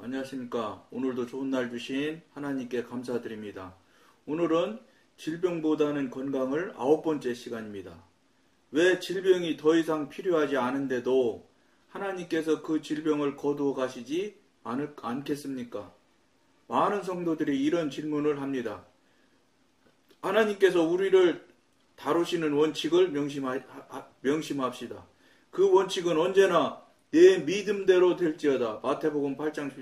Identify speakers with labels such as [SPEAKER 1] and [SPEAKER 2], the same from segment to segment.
[SPEAKER 1] 안녕하십니까. 오늘도 좋은 날 주신 하나님께 감사드립니다. 오늘은 질병보다는 건강을 9번째 시간입니다. 왜 질병이 더 이상 필요하지 않은데도 하나님께서 그 질병을 거두어 가시지 않겠습니까? 많은 성도들이 이런 질문을 합니다. 하나님께서 우리를 다루시는 원칙을 명심합시다. 그 원칙은 언제나 내 믿음대로 될지어다. 마태복음 8장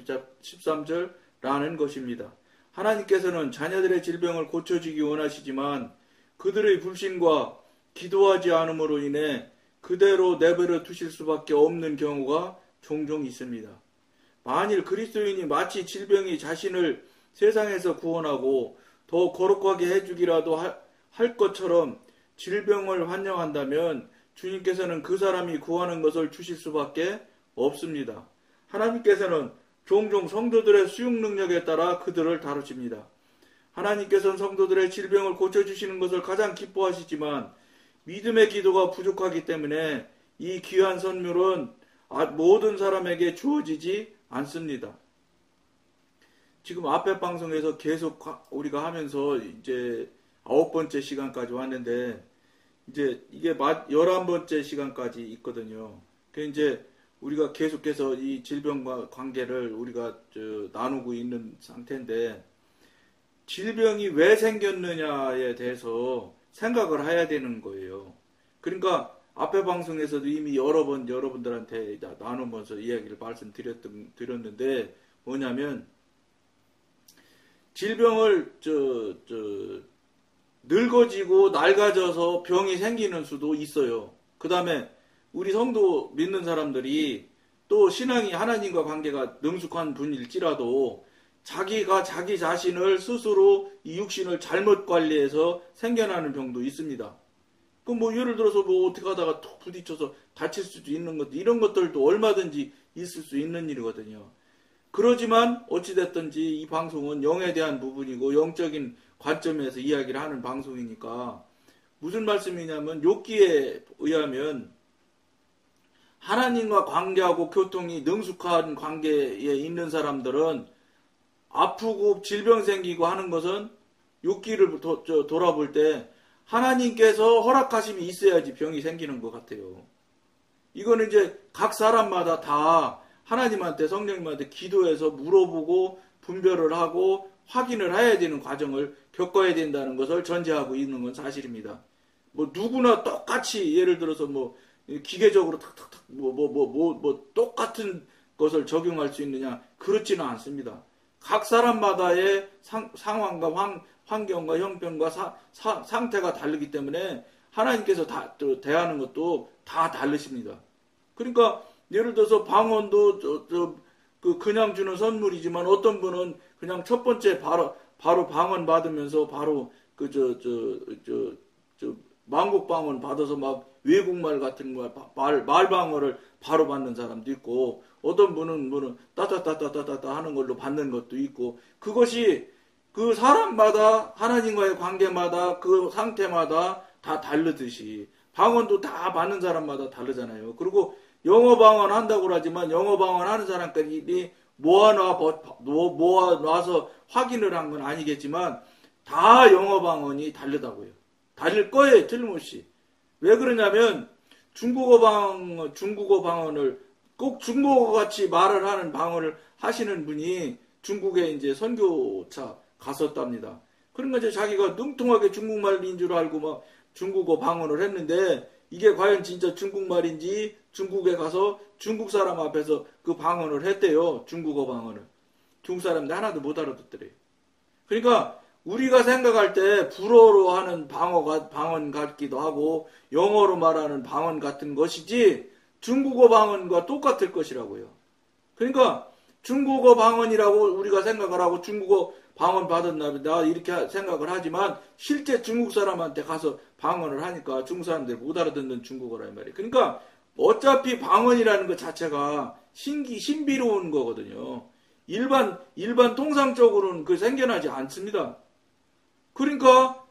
[SPEAKER 1] 13절라는 것입니다. 하나님께서는 자녀들의 질병을 고쳐주기 원하시지만 그들의 불신과 기도하지 않음으로 인해 그대로 내버려 두실 수밖에 없는 경우가 종종 있습니다. 만일 그리스도인이 마치 질병이 자신을 세상에서 구원하고 더 거룩하게 해주기라도 할 것처럼 질병을 환영한다면 주님께서는 그 사람이 구하는 것을 주실 수밖에 없습니다. 하나님께서는 종종 성도들의 수용 능력에 따라 그들을 다루십니다. 하나님께서는 성도들의 질병을 고쳐주시는 것을 가장 기뻐하시지만 믿음의 기도가 부족하기 때문에 이 귀한 선물은 모든 사람에게 주어지지 않습니다. 지금 앞에 방송에서 계속 우리가 하면서 이제 9번째 시간까지 왔는데 이제 이게 11번째 시간까지 있거든요. 그 이제 우리가 계속해서 이 질병과 관계를 우리가 나누고 있는 상태인데 질병이 왜 생겼느냐에 대해서 생각을 해야 되는 거예요. 그러니까 앞에 방송에서도 이미 여러 번 여러분들한테 나누면서 이야기를 말씀드렸는데 뭐냐면 질병을 늙어지고 낡아져서 병이 생기는 수도 있어요. 그 다음에 우리 성도 믿는 사람들이 또 신앙이 하나님과 관계가 능숙한 분일지라도 자기가 자기 자신을 스스로 이 육신을 잘못 관리해서 생겨나는 병도 있습니다. 그럼 뭐 예를 들어서 뭐 어떻게 하다가 톡 부딪혀서 다칠 수도 있는 것, 이런 것들도 얼마든지 있을 수 있는 일이거든요. 그러지만 어찌됐든지 이 방송은 영에 대한 부분이고 영적인 관점에서 이야기를 하는 방송이니까 무슨 말씀이냐면 욥기에 의하면 하나님과 관계하고 교통이 능숙한 관계에 있는 사람들은 아프고 질병 생기고 하는 것은 욥기를 돌아볼 때 하나님께서 허락하심이 있어야지 병이 생기는 것 같아요. 이거는 이제 각 사람마다 다 하나님한테 성령님한테 기도해서 물어보고 분별을 하고 확인을 해야 되는 과정을 겪어야 된다는 것을 전제하고 있는 건 사실입니다. 뭐 누구나 똑같이 예를 들어서 뭐 기계적으로 탁탁탁 똑같은 것을 적용할 수 있느냐 그렇지는 않습니다. 각 사람마다의 상황과 환경과 형편과 상태가 다르기 때문에 하나님께서 대하는 것도 다 다르십니다. 그러니까 예를 들어서 방언도 그냥 주는 선물이지만 어떤 분은 그냥 첫 번째 바로 방언 받으면서 바로 만국방언 받아서 막 외국말 같은 거 말방어를 바로 받는 사람도 있고 어떤 분은 따따따따따따 하는 걸로 받는 것도 있고 그것이 그 사람마다 하나님과의 관계마다 그 상태마다 다 다르듯이 방언도 다 받는 사람마다 다르잖아요. 그리고 영어 방언 한다고 하지만 영어 방언 하는 사람까지 모아놔서 확인을 한 건 아니겠지만 다 영어 방언이 다르다고요. 다를 거예요. 틀림없이. 왜 그러냐면 중국어 방언을 꼭 중국어 같이 말을 하는 방언을 하시는 분이 중국에 이제 선교차 갔었답니다. 그러니까 이제 자기가 능통하게 중국말인 줄 알고 막 중국어 방언을 했는데 이게 과연 진짜 중국말인지 중국에 가서 중국 사람 앞에서 그 방언을 했대요. 중국어 방언을. 중국 사람들 하나도 못 알아듣더래요. 그러니까 우리가 생각할 때 불어로 하는 방언 같기도 하고 영어로 말하는 방언 같은 것이지 중국어 방언과 똑같을 것이라고요. 그러니까 중국어 방언이라고 우리가 생각을 하고 중국어 방언 받았나 보다 이렇게 생각을 하지만 실제 중국 사람한테 가서 방언을 하니까 중국 사람들이 못 알아듣는 중국어란 말이에요. 그러니까 어차피 방언이라는 것 자체가 신비로운 거거든요. 일반 통상적으로는 그 생겨나지 않습니다. 그러니까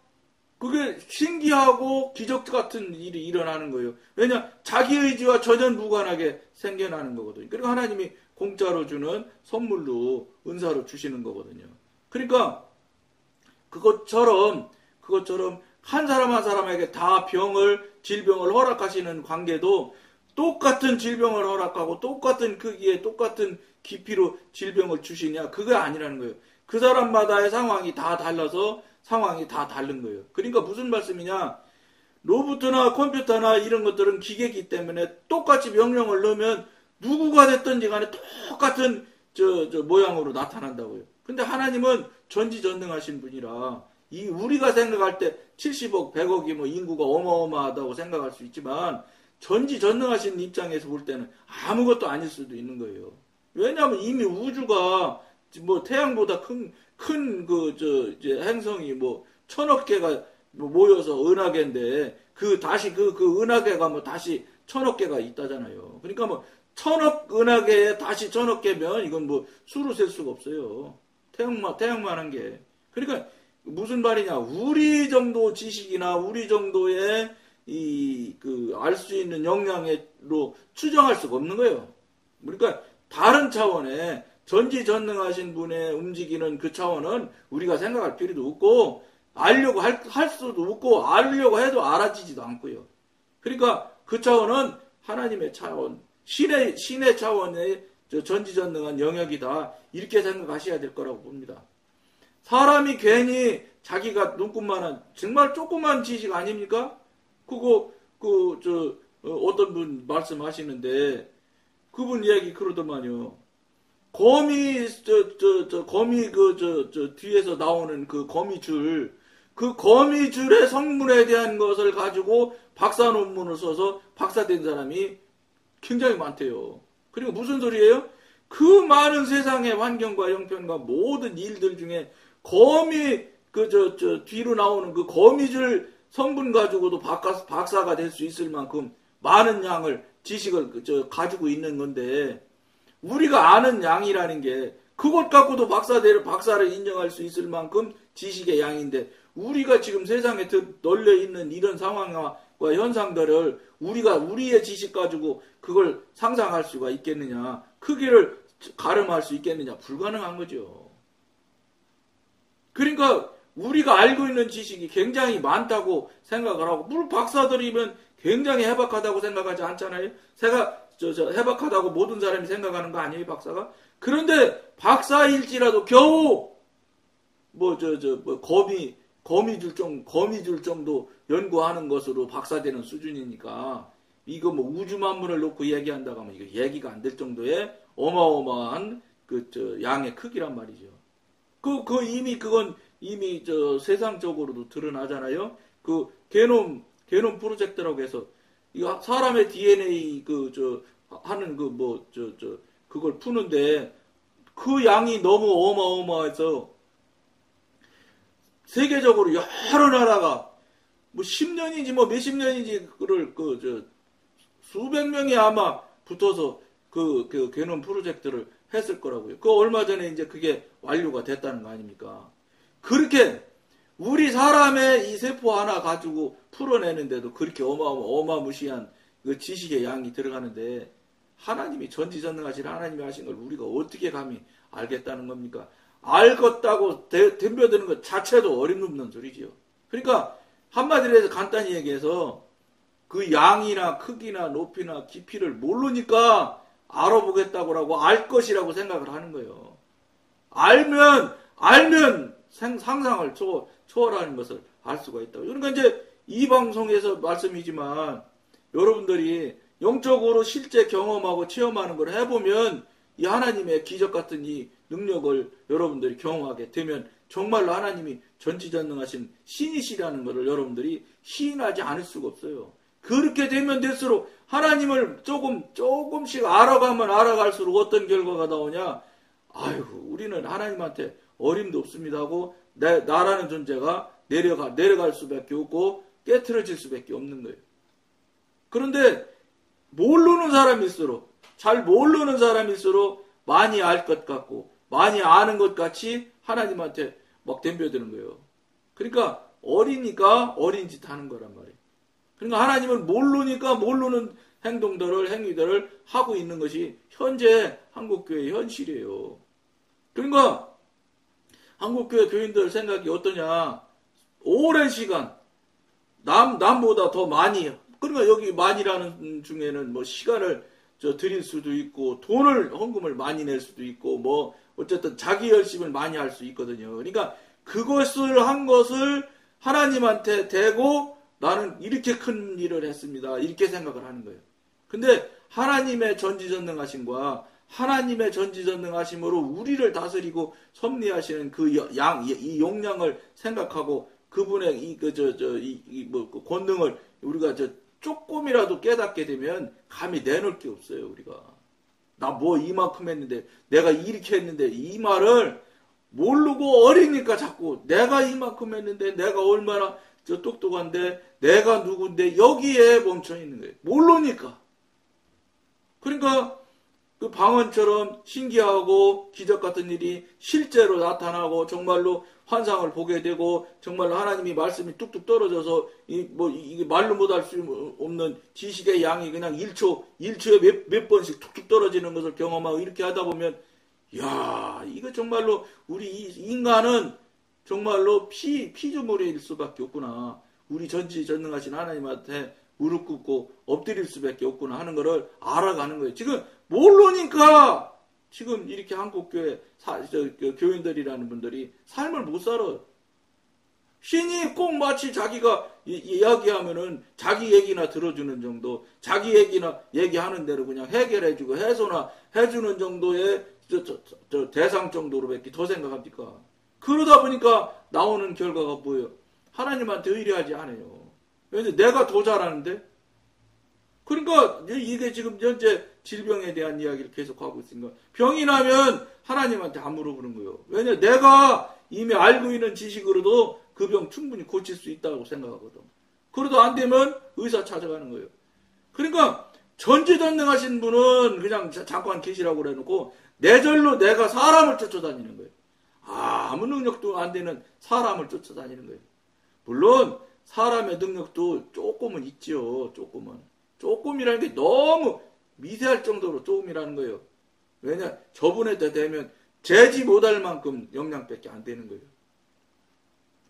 [SPEAKER 1] 그게 신기하고 기적 같은 일이 일어나는 거예요. 왜냐? 자기 의지와 전혀 무관하게 생겨나는 거거든요. 그리고 하나님이 공짜로 주는 선물로 은사로 주시는 거거든요. 그러니까 그것처럼 한 사람 한 사람에게 다 질병을 허락하시는 관계도 똑같은 질병을 허락하고 똑같은 크기에 똑같은 깊이로 질병을 주시냐, 그게 아니라는 거예요. 그 사람마다의 상황이 다 달라서 상황이 다 다른 거예요. 그러니까 무슨 말씀이냐, 로봇이나 컴퓨터나 이런 것들은 기계이기 때문에 똑같이 명령을 넣으면 누구가 됐든지 간에 똑같은 모양으로 나타난다고요. 근데 하나님은 전지전능하신 분이라 우리가 생각할 때 70억, 100억이 인구가 어마어마하다고 생각할 수 있지만 전지전능하신 입장에서 볼 때는 아무것도 아닐 수도 있는 거예요. 왜냐하면 이미 우주가 태양보다 큰 행성이 1000억 개가 모여서 은하계인데 그 은하계가 다시 1000억 개가 있다잖아요. 그러니까 1000억 은하계에 다시 1000억 개면 이건 수로 셀 수가 없어요. 태양만한 게. 그러니까 무슨 말이냐, 우리 정도 지식이나 우리 정도의 알 수 있는 역량으로 추정할 수가 없는 거예요. 그러니까 다른 차원의 전지전능하신 분의 움직이는 그 차원은 우리가 생각할 필요도 없고 알려고 할 수도 없고 알려고 해도 알아지지도 않고요. 그러니까 그 차원은 하나님의 차원, 신의 차원의 전지전능한 영역이다, 이렇게 생각하셔야 될 거라고 봅니다. 사람이 괜히 자기가 눈꽃만한 정말 조그만 지식 아닙니까? 그거 어떤 분 말씀하시는데 그분 이야기 그러더만요. 거미 뒤에서 나오는 그 거미줄, 그 거미줄의 성분에 대한 것을 가지고 박사 논문을 써서 박사된 사람이 굉장히 많대요. 그리고 무슨 소리예요? 그 많은 세상의 환경과 형편과 모든 일들 중에 거미 뒤로 나오는 그 거미줄 성분 가지고도 박사가 될 수 있을 만큼 많은 양을 지식을 가지고 있는 건데, 우리가 아는 양이라는 게 그것 갖고도 박사를 인정할 수 있을 만큼 지식의 양인데, 우리가 지금 세상에 널려 있는 이런 상황과 현상들을 우리의 지식 가지고 그걸 상상할 수가 있겠느냐, 크기를 가름할 수 있겠느냐, 불가능한 거죠. 그러니까 우리가 알고 있는 지식이 굉장히 많다고 생각을 하고, 물론 박사들이면 굉장히 해박하다고 생각하지 않잖아요. 해박하다고 모든 사람이 생각하는 거 아니에요, 박사가? 그런데 박사일지라도 겨우 거미줄 정도 연구하는 것으로 박사되는 수준이니까, 이거 우주 만물을 놓고 얘기한다고 하면 이거 얘기가 안 될 정도의 어마어마한 양의 크기란 말이죠. 그건 이미 세상적으로도 드러나잖아요. 그 게놈 프로젝트라고 해서 이거 사람의 DNA 하는 그걸 푸는데 그 양이 너무 어마어마해서 세계적으로 여러 나라가 10년인지 몇십 년인지 그를 수백 명이 아마 붙어서 그 게놈 프로젝트를 했을 거라고요. 얼마 전에 이제 그게 완료가 됐다는 거 아닙니까? 그렇게 우리 사람의 이 세포 하나 가지고 풀어내는데도 그렇게 어마무시한 그 지식의 양이 들어가는데, 하나님이 전지전능하신 하나님이 하신 걸 우리가 어떻게 감히 알겠다는 겁니까? 알겠다고 덤벼드는 것 자체도 어림없는 소리지요. 그러니까 한마디로 해서 간단히 얘기해서 그 양이나 크기나 높이나 깊이를 모르니까 알아보겠다고 알 것이라고 생각을 하는 거예요. 알면 상상을 초월하는 것을 알 수가 있다고. 그러니까 이제 이 방송에서 말씀이지만 여러분들이 영적으로 실제 경험하고 체험하는 걸 해보면 이 하나님의 기적 같은 이 능력을 여러분들이 경험하게 되면 정말로 하나님이 전지전능하신 신이시라는 것을 여러분들이 시인하지 않을 수가 없어요. 그렇게 되면 될수록 하나님을 조금씩 알아가면 알아갈수록 어떤 결과가 나오냐? 우리는 하나님한테 어림도 없습니다 하고 나라는 존재가 내려갈 수밖에 없고 깨트려질 수밖에 없는 거예요. 그런데 잘 모르는 사람일수록 많이 알 것 같고 많이 아는 것 같이 하나님한테 막 덤벼드는 거예요. 그러니까 어리니까 어린 짓 하는 거란 말이에요. 그러니까 하나님을 모르니까 모르는 행동들을, 행위들을 하고 있는 것이 현재 한국교회의 현실이에요. 그러니까 한국교회 교인들 생각이 어떠냐? 오랜 시간 남보다 더 많이, 그러니까 여기 많이라는 중에는 뭐 시간을 드릴 수도 있고 돈을 헌금을 많이 낼 수도 있고 뭐 어쨌든 자기 열심을 많이 할 수 있거든요. 그러니까 그것을 한 것을 하나님한테 대고 나는 이렇게 큰 일을 했습니다. 이렇게 생각을 하는 거예요. 근데 하나님의 전지전능하심과 하나님의 전지전능하심으로 우리를 다스리고 섭리하시는 이 용량을 생각하고 그분의 그 권능을 우리가 조금이라도 깨닫게 되면 감히 내놓을 게 없어요, 우리가. 나 뭐 이만큼 했는데, 내가 이렇게 했는데, 이 말을 모르고 어리니까 자꾸 내가 이만큼 했는데, 내가 얼마나 똑똑한데, 내가 누군데, 여기에 멈춰 있는 거예요. 모르니까. 그러니까, 그 방언처럼 신기하고 기적 같은 일이 실제로 나타나고 정말로 환상을 보게 되고 정말로 하나님이 말씀이 뚝뚝 떨어져서 이게 말로 못할 수 없는 지식의 양이 그냥 1초에 몇 번씩 툭툭 떨어지는 것을 경험하고 이렇게 하다 보면 야, 이거 정말로 우리 인간은 정말로 피조물일 수밖에 없구나. 우리 전지전능하신 하나님한테 무릎 꿇고 엎드릴 수밖에 없구나 하는 것을 알아가는 거예요. 지금 모르니까 지금 이렇게 한국교회 교인들이라는 분들이 삶을 못 살아요. 신이 꼭 마치 자기가 이야기하면은 자기 얘기나 들어주는 정도, 자기 얘기나 얘기하는 대로 그냥 해결해주고 해소나 해주는 정도의 대상 정도로밖에 더 생각합니까? 그러다 보니까 나오는 결과가 뭐예요? 하나님한테 의뢰하지 않아요. 왜냐면 내가 더 잘하는데? 그러니까 이게 지금 현재 질병에 대한 이야기를 계속하고 있으니까 병이 나면 하나님한테 안 물어보는 거예요. 왜냐 내가 이미 알고 있는 지식으로도 그 병 충분히 고칠 수 있다고 생각하거든. 그래도 안 되면 의사 찾아가는 거예요. 그러니까 전지전능하신 분은 그냥 잠깐 계시라고 그래놓고 내절로 내가 사람을 쫓아다니는 거예요. 아무 능력도 안 되는 사람을 쫓아다니는 거예요. 물론 사람의 능력도 조금은 있지요. 조금이라는 게 너무 미세할 정도로 조금이라는 거예요. 왜냐 저분에 되면 재지 못할 만큼 영향밖에 안 되는 거예요.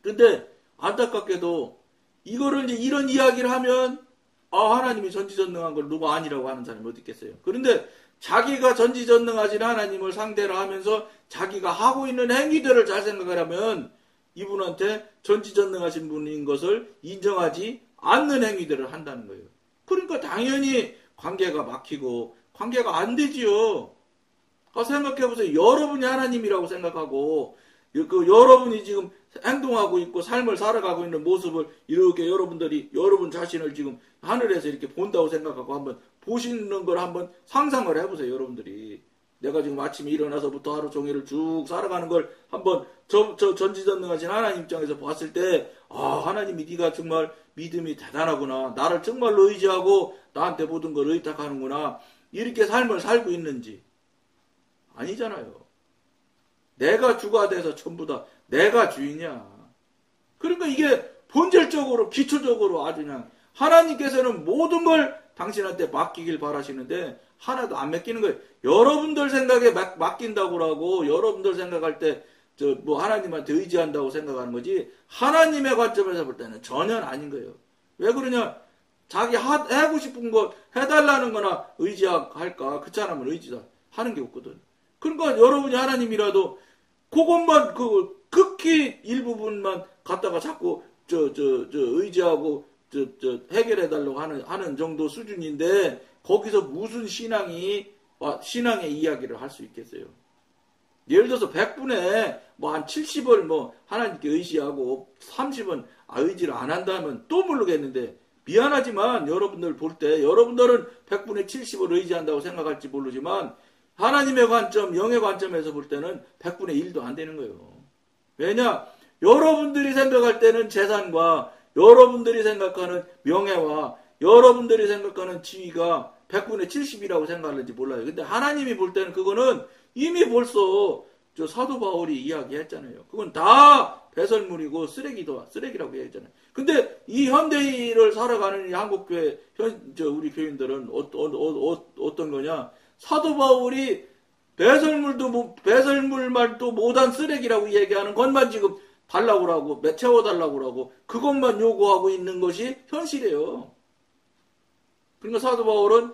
[SPEAKER 1] 근데 안타깝게도 이거를 이제 이런 이야기를 하면 하나님이 전지전능한 걸 누가 아니라고 하는 사람이 어디 있겠어요. 그런데 자기가 전지전능하신 하나님을 상대로 하면서 자기가 하고 있는 행위들을 잘 생각을 하면 이분한테 전지전능하신 분인 것을 인정하지 않는 행위들을 한다는 거예요. 그러니까 당연히 관계가 막히고 관계가 안 되지요. 생각해보세요. 여러분이 하나님이라고 생각하고 여러분이 지금 행동하고 있고 삶을 살아가고 있는 모습을 이렇게 여러분 자신을 지금 하늘에서 이렇게 본다고 생각하고 한번 보시는 걸 한번 상상을 해보세요. 여러분들이 내가 지금 아침에 일어나서부터 하루 종일을 쭉 살아가는 걸 한번 전지전능하신 하나님 입장에서 봤을 때 하나님이 네가 정말 믿음이 대단하구나. 나를 정말로 의지하고 나한테 모든 걸 의탁하는구나. 이렇게 삶을 살고 있는지 아니잖아요. 내가 주가 돼서 전부 다 내가 주인이야. 그러니까 이게 본질적으로 기초적으로 아주 그냥 하나님께서는 모든 걸 당신한테 맡기길 바라시는데 하나도 안 맡기는 거예요. 여러분들 생각에 맡긴다고 하고 여러분들 생각할 때 하나님한테 의지한다고 생각하는 거지 하나님의 관점에서 볼 때는 전혀 아닌 거예요. 왜 그러냐? 자기 하고 싶은 거 해달라는 거나 의지할까? 그 사람은 의지다 하는 게 없거든. 그러니까 여러분이 하나님이라도 그것만 극히 일부분만 갖다가 자꾸 의지하고 해결해달라고 하는 정도 수준인데 거기서 무슨 신앙의 이야기를 할 수 있겠어요? 예를 들어서 100분에 한 70을 하나님께 의지하고 30은 의지를 안 한다면 또 모르겠는데 미안하지만 여러분들 볼 때 여러분들은 100분에 70을 의지한다고 생각할지 모르지만 하나님의 관점, 영의 관점에서 볼 때는 100분의 1도 안 되는 거예요. 왜냐? 여러분들이 생각할 때는 재산과 여러분들이 생각하는 명예와 여러분들이 생각하는 지위가 100분의 70이라고 생각하는지 몰라요. 근데 하나님이 볼 때는 그거는 이미 벌써 저 사도 바울이 이야기했잖아요. 그건 다 배설물이고 쓰레기라고 얘기했잖아요. 근데 이 현대인을 살아가는 이 한국교회 우리 교인들은 어떤 거냐? 사도 바울이 배설물 말도 못한 쓰레기라고 얘기하는 것만 지금 달라고 하고 채워달라고 하고 그것만 요구하고 있는 것이 현실이에요. 그러니까 사도 바울은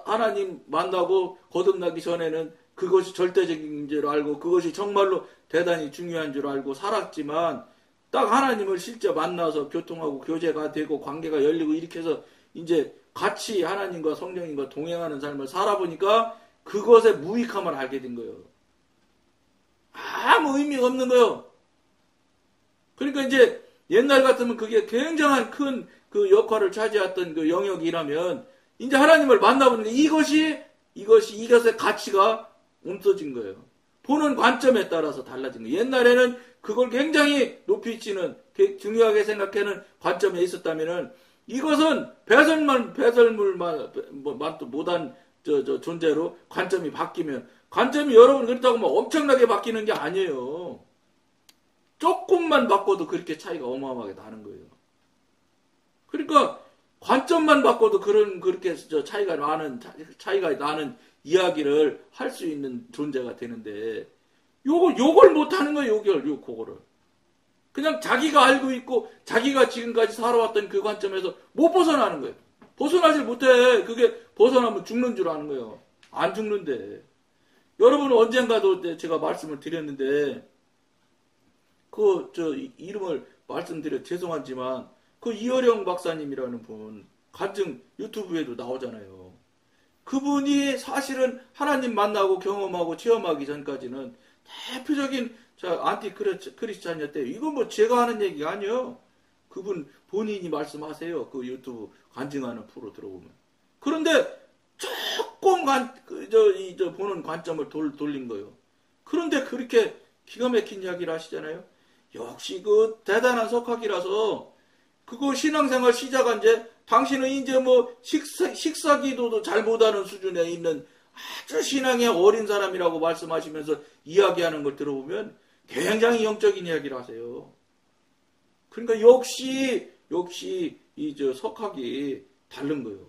[SPEAKER 1] 하나님 만나고 거듭나기 전에는 그것이 절대적인 줄 알고 그것이 정말로 대단히 중요한 줄 알고 살았지만 딱 하나님을 실제 만나서 교통하고 교제가 되고 관계가 열리고 이렇게 해서 이제 같이 하나님과 성령님과 동행하는 삶을 살아보니까 그것의 무익함을 알게 된 거예요. 아무 의미가 없는 거예요. 그러니까 이제 옛날 같으면 그게 굉장한 큰 그 역할을 차지했던 그 영역이라면 이제 하나님을 만나보니까 이것의 가치가 없어진 거예요. 보는 관점에 따라서 달라진 거예요. 옛날에는 그걸 굉장히 높이 치는 중요하게 생각하는 관점에 있었다면은 이것은 배설물만 못한 존재로 관점이 바뀌면 관점이 여러분 그렇다고 뭐 엄청나게 바뀌는 게 아니에요. 조금만 바꿔도 그렇게 차이가 어마어마하게 나는 거예요. 그러니까 관점만 바꿔도 그렇게 차이가 나는 이야기를 할 수 있는 존재가 되는데 요걸 못 하는 거예요. 그거를. 그냥 자기가 알고 있고 자기가 지금까지 살아왔던 그 관점에서 못 벗어나는 거예요. 벗어나질 못해. 그게 벗어나면 죽는 줄 아는 거예요. 안 죽는데. 여러분은 언젠가도 제가 말씀을 드렸는데 이름을 말씀드려 죄송하지만 그 이어령 박사님이라는 분 간증 유튜브에도 나오잖아요. 그분이 사실은 하나님 만나고 경험하고 체험하기 전까지는 대표적인 안티 크리스찬이었대요. 이건 뭐 제가 하는 얘기가 아니에요. 그분 본인이 말씀하세요. 그 유튜브 간증하는 프로 들어보면. 그런데 조금 보는 관점을 돌린 거예요. 그런데 그렇게 기가 막힌 이야기를 하시잖아요. 역시 그 대단한 석학이라서 그거 신앙생활 시작한 당신은 이제 뭐 식사기도도 잘 못하는 수준에 있는 아주 신앙의 어린 사람이라고 말씀하시면서 이야기하는 걸 들어보면 굉장히 영적인 이야기를 하세요. 그러니까 역시 석학이 다른 거예요.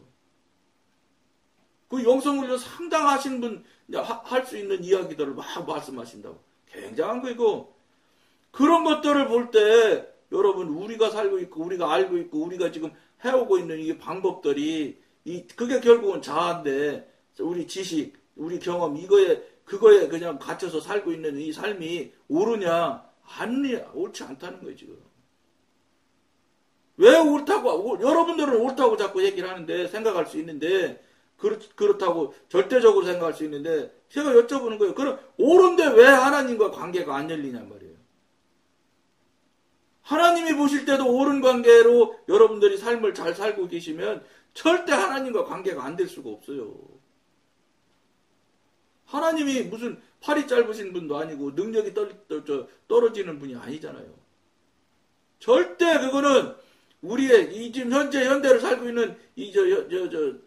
[SPEAKER 1] 그 영성훈련 상당하신 분 할 수 있는 이야기들을 막 말씀하신다고. 굉장한 거이고 그런 것들을 볼 때 여러분 우리가 살고 있고 우리가 알고 있고 우리가 지금 해오고 있는 이 방법들이 그게 결국은 자아인데 우리 지식, 우리 경험 그거에 그냥 갇혀서 살고 있는 이 삶이 옳으냐? 옳지 않다는 거예요 지금. 왜 옳다고 여러분들은 옳다고 자꾸 얘기를 하는데 생각할 수 있는데 그렇다고 절대적으로 생각할 수 있는데 제가 여쭤보는 거예요. 그럼 옳은데 왜 하나님과 관계가 안 열리냔 말이에요. 하나님이 보실 때도 옳은 관계로 여러분들이 삶을 잘 살고 계시면 절대 하나님과 관계가 안 될 수가 없어요. 하나님이 무슨 팔이 짧으신 분도 아니고 능력이 떨어지는 분이 아니잖아요. 절대 그거는 우리의 지금 현대를 살고 있는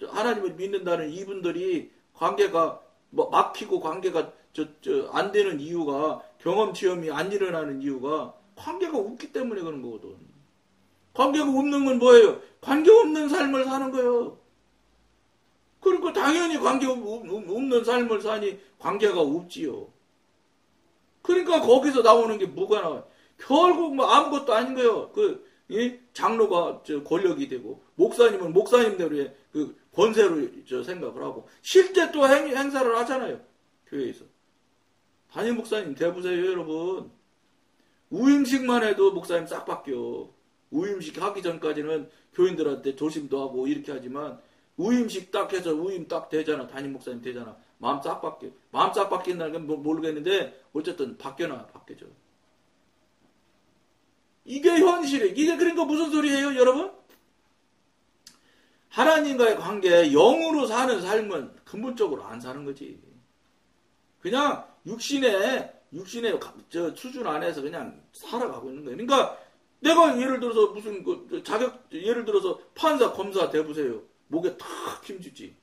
[SPEAKER 1] 하나님을 믿는다는 이분들이 관계가 막히고 관계가 안 되는 이유가 경험 체험이 안 일어나는 이유가 관계가 없기 때문에 그런 거거든. 관계가 없는 건 뭐예요? 관계 없는 삶을 사는 거예요. 그러니까 당연히 관계 없는 삶을 사니 관계가 없지요. 그러니까 거기서 나오는 게 뭐가 나와요? 결국 뭐 아무것도 아닌 거예요. 장로가 권력이 되고 목사님은 목사님대로의 그 권세로 생각을 하고 실제 또 행사를 하잖아요. 교회에서. 담임 목사님 대보세요 여러분. 우임식만 해도 목사님 싹 바뀌어. 우임식 하기 전까지는 교인들한테 조심도 하고 이렇게 하지만 우임식 딱 해서 우임 딱 되잖아. 담임 목사님 되잖아. 마음 싹 바뀌어. 마음 싹 바뀐다는 건 모르겠는데 어쨌든 바뀌어져. 이게 현실이에요. 이게 그러니까 무슨 소리예요 여러분? 하나님과의 관계 영으로 사는 삶은 근본적으로 안 사는 거지. 그냥 육신의 수준 안에서 그냥 살아가고 있는 거예요. 그러니까 내가 예를 들어서 무슨 예를 들어서 판사, 검사 대보세요. 목에 탁 힘주지.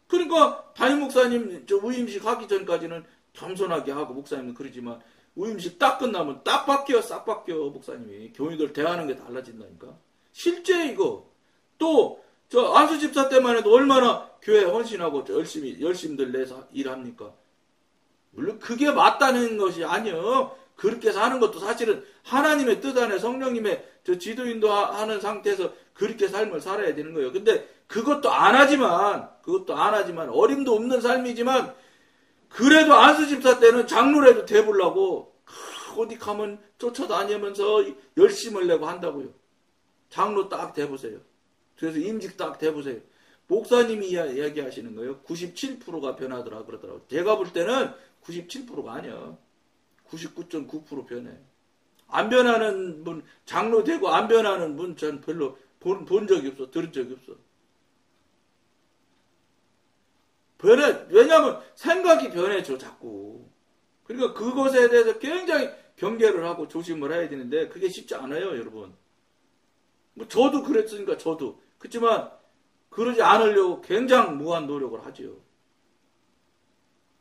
[SPEAKER 1] 그러니까 담임 목사님 저 우임식 하기 전까지는 겸손하게 하고 목사님은 그러지만 우임식 딱 끝나면 딱 바뀌어 싹 바뀌어 목사님이 교인들 대하는 게 달라진다니까. 실제 이거 또 저 안수 집사 때만 해도 얼마나 교회 헌신하고 열심히들 내서 일합니까? 물론 그게 맞다는 것이 아니요. 그렇게 사는 것도 사실은 하나님의 뜻 안에 성령님의 저 지도인도 하는 상태에서 그렇게 삶을 살아야 되는 거예요. 근데 그것도 안 하지만 어림도 없는 삶이지만 그래도 안수 집사 때는 장로라도 대보려고 어디 가면 쫓아다니면서 열심을 내고 한다고요. 장로 딱 대보세요. 그래서 임직 딱 대보세요. 목사님이 이야기하시는 거예요. 97%가 변하더라 그러더라고요. 제가 볼 때는 97%가 아니야. 99.9% 변해. 안 변하는 분, 장로 되고 안 변하는 분 전 별로 본 적이 없어. 들은 적이 없어. 변해. 왜냐하면 생각이 변해져 자꾸. 그러니까 그것에 대해서 굉장히 경계를 하고 조심을 해야 되는데 그게 쉽지 않아요, 여러분. 뭐 저도 그랬으니까 저도. 그렇지만 그러지 않으려고 굉장히 무한 노력을 하죠.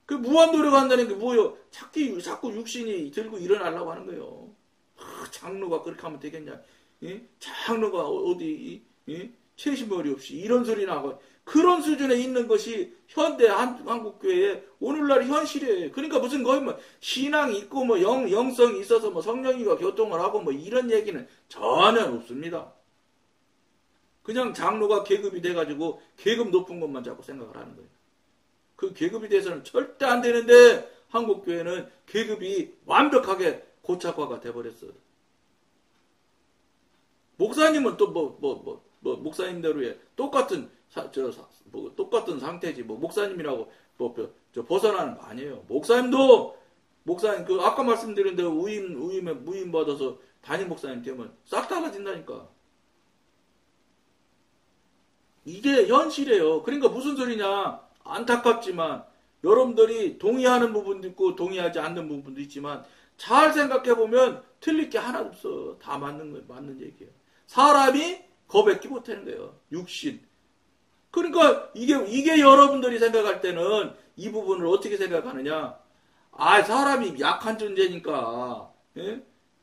[SPEAKER 1] 그 무한 노력한다는 게 뭐예요? 자꾸 육신이 들고 일어나려고 하는 거예요. 장로가 그렇게 하면 되겠냐? 장로가 어디 채심머리 없이 이런 소리나 하고 그런 수준에 있는 것이 현대 한국교회의 오늘날 현실이에요. 그러니까 무슨 거의 뭐 신앙이 있고 뭐 영성이 있어서 뭐 성령이가 교통을 하고 뭐 이런 얘기는 전혀 없습니다. 그냥 장로가 계급이 돼가지고 계급 높은 것만 자꾸 생각을 하는 거예요. 그 계급이 돼서는 절대 안 되는데 한국교회는 계급이 완벽하게 고착화가 돼버렸어요. 목사님은 또 목사님대로의 똑같은 똑같은 상태지 뭐 목사님이라고 벗어나는 거 아니에요. 목사님 그 아까 말씀드린 대로 무임 받아서 담임 목사님 되면 싹 달라진다니까. 이게 현실이에요. 그러니까 무슨 소리냐. 안타깝지만 여러분들이 동의하는 부분도 있고 동의하지 않는 부분도 있지만 잘 생각해보면 틀릴 게 하나도 없어. 다 맞는 거예요. 맞는 얘기예요. 사람이 거뱉기 못하는 거예요. 육신. 그러니까 이게 여러분들이 생각할 때는 이 부분을 어떻게 생각하느냐. 사람이 약한 존재니까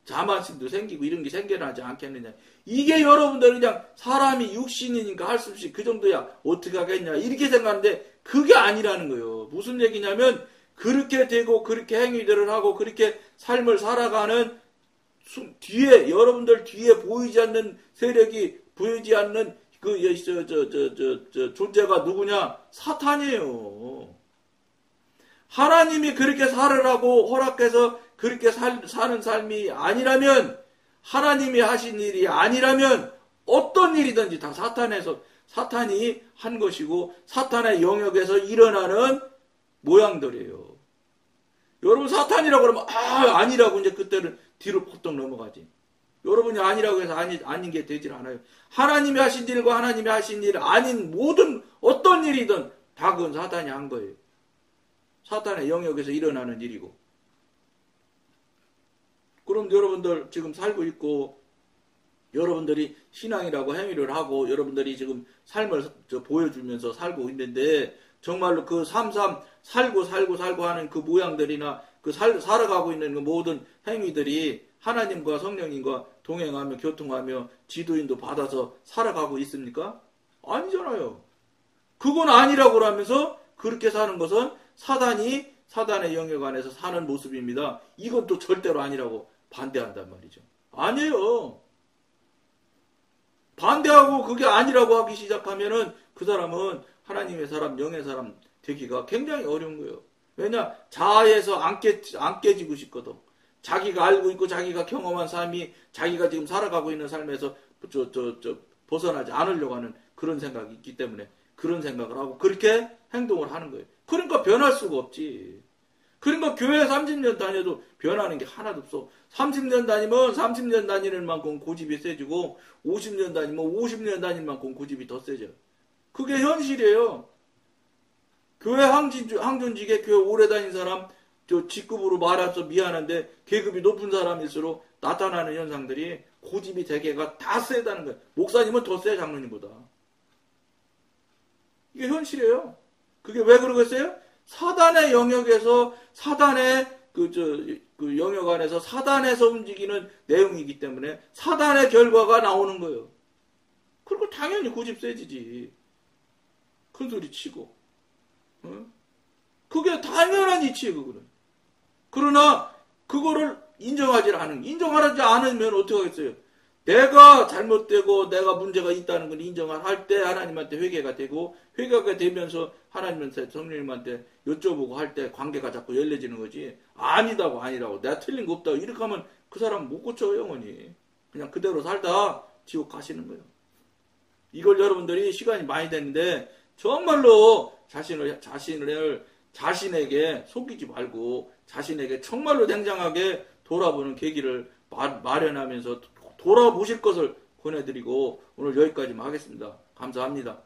[SPEAKER 1] 자만심도 생기고 이런 게 생겨나지 않겠느냐. 이게 여러분들이 그냥 사람이 육신이니까 할 수 없이 그 정도야 어떻게 하겠냐 이렇게 생각하는데 그게 아니라는 거예요. 무슨 얘기냐면 그렇게 되고 그렇게 행위들을 하고 그렇게 삶을 살아가는 뒤에 여러분들 뒤에 보이지 않는 세력이 보이지 않는 존재가 누구냐? 사탄이에요. 하나님이 그렇게 살으라고 허락해서 그렇게 사는 삶이 아니라면 하나님이 하신 일이 아니라면 어떤 일이든지 다 사탄이 한 것이고 사탄의 영역에서 일어나는 모양들이에요. 여러분 사탄이라고 그러면 아니라고 이제 그때는 뒤로 포떡 넘어가지. 여러분이 아니라고 해서 아닌 게 되질 않아요. 하나님이 하신 일과 하나님이 하신 일 아닌 모든 어떤 일이든 다 그건 사탄이 한 거예요. 사탄의 영역에서 일어나는 일이고. 그럼 여러분들 지금 살고 있고 여러분들이 신앙이라고 행위를 하고 여러분들이 지금 삶을 보여주면서 살고 있는데 정말로 그 살고 하는 그 모양들이나 살아가고 있는 그 모든 행위들이 하나님과 성령님과 동행하며 교통하며 지도인도 받아서 살아가고 있습니까? 아니잖아요. 그건 아니라고 하면서 그렇게 사는 것은 사단의 영역 안에서 사는 모습입니다. 이건 또 절대로 아니라고 반대한단 말이죠. 아니에요. 반대하고 그게 아니라고 하기 시작하면은 그 사람은 하나님의 사람, 영의 사람 되기가 굉장히 어려운 거예요. 왜냐? 자아에서 안 깨지고 싶거든. 자기가 알고 있고 자기가 경험한 삶이 자기가 지금 살아가고 있는 삶에서 벗어나지 않으려고 하는 그런 생각이 있기 때문에 그런 생각을 하고 그렇게 행동을 하는 거예요. 그러니까 변할 수가 없지. 그러니까 교회 30년 다녀도 변하는 게 하나도 없어. 30년 다니면 30년 다니는 만큼 고집이 세지고 50년 다니면 50년 다니는 만큼 고집이 더 세져. 그게 현실이에요. 교회 항존직에 교회 오래 다닌 사람 직급으로 말해서 미안한데 계급이 높은 사람일수록 나타나는 현상들이 고집이 대개가 다 세다는 거예요. 목사님은 더 세 장로님보다. 이게 현실이에요. 그게 왜 그러겠어요? 사단의 영역에서 사단의 그 영역 안에서 사단에서 움직이는 내용이기 때문에 사단의 결과가 나오는 거예요. 그리고 당연히 고집 세지지. 큰 소리 치고. 어? 그게 당연한 이치예요, 그거는. 그러나 그거를 인정하지 않으면 어떻게 하겠어요? 내가 잘못되고 내가 문제가 있다는 걸 인정할 때 하나님한테 회개가 되고 회개가 되면서 하나님한테 성령님한테 여쭤보고 할 때 관계가 자꾸 열려지는 거지. 아니라고 내가 틀린 거 없다고 이렇게 하면 그 사람 못 고쳐요, 영원히. 그냥 그대로 살다 지옥 가시는 거예요. 이걸 여러분들이 시간이 많이 됐는데 정말로 자신에게 속이지 말고 자신에게 정말로 냉정하게 돌아보는 계기를 마련하면서 돌아보실 것을 권해드리고 오늘 여기까지만 하겠습니다. 감사합니다.